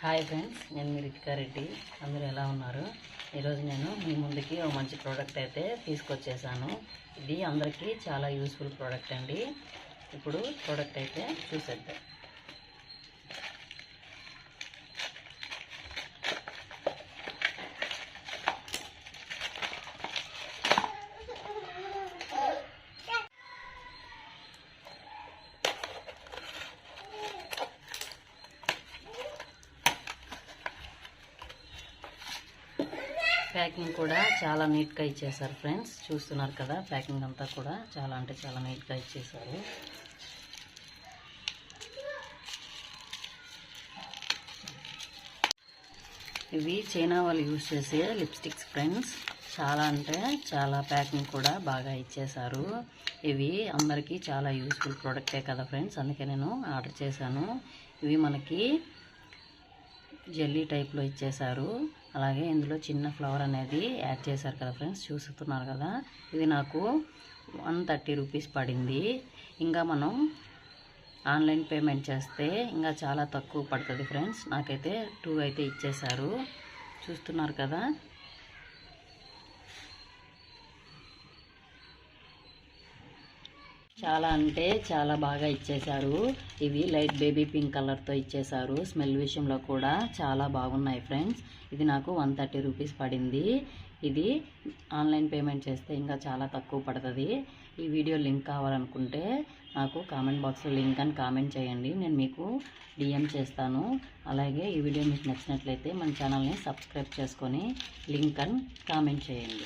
Hi friends, నేను మీ రితికా రెడ్డి. అందరూ ఎలా ఉన్నారు? ఈరోజు నేను మీ ముందుకి ఒక మంచి ప్రోడక్ట్ అయితే తీసుకొచ్చేసాను. ఇది అందరికీ చాలా యూస్ఫుల్ ప్రోడక్ట్ అండి. ఇప్పుడు ప్రోడక్ట్ అయితే చూసేద్దాం. ప్యాకింగ్ కూడా చాలా నీట్గా ఇచ్చేసారు ఫ్రెండ్స్. చూస్తున్నారు కదా, ప్యాకింగ్ అంతా కూడా చాలా అంటే చాలా నీట్గా ఇచ్చేసారు. ఇవి చైనా వాళ్ళు యూజ్ చేసే లిప్స్టిక్స్ ఫ్రెండ్స్. చాలా అంటే చాలా ప్యాకింగ్ కూడా బాగా ఇచ్చేసారు. ఇవి అందరికీ చాలా యూస్ఫుల్ ప్రోడక్టే కదా ఫ్రెండ్స్, అందుకే నేను ఆర్డర్ చేశాను. ఇవి మనకి జెల్లీ టైప్లో ఇచ్చేసారు. అలాగే ఇందులో చిన్న ఫ్లవర్ అనేది యాడ్ చేశారు కదా ఫ్రెండ్స్, చూస్తున్నారు కదా. ఇది నాకు 130 రూపీస్ పడింది. ఇంకా మనం ఆన్లైన్ పేమెంట్ చేస్తే ఇంకా చాలా తక్కువ పడుతుంది ఫ్రెండ్స్. నాకైతే 2 అయితే ఇచ్చేసారు. చూస్తున్నారు కదా. చాలా అంటే చాలా బాగా ఇచ్చేసారు. ఇవి లైట్ బేబీ పింక్ కలర్తో ఇచ్చేసారు. స్మెల్ విషయంలో కూడా చాలా బాగున్నాయి ఫ్రెండ్స్. ఇది నాకు 130 రూపీస్ పడింది. ఇది ఆన్లైన్ పేమెంట్ చేస్తే ఇంకా చాలా తక్కువ పడుతుంది. ఈ వీడియో లింక్ కావాలనుకుంటే నాకు కామెంట్ బాక్స్లో లింక్ అని కామెంట్ చేయండి, నేను మీకు డిఎం చేస్తాను. అలాగే ఈ వీడియో మీకు నచ్చినట్లయితే మన ఛానల్ని సబ్స్క్రైబ్ చేసుకొని లింక్ అని కామెంట్ చేయండి.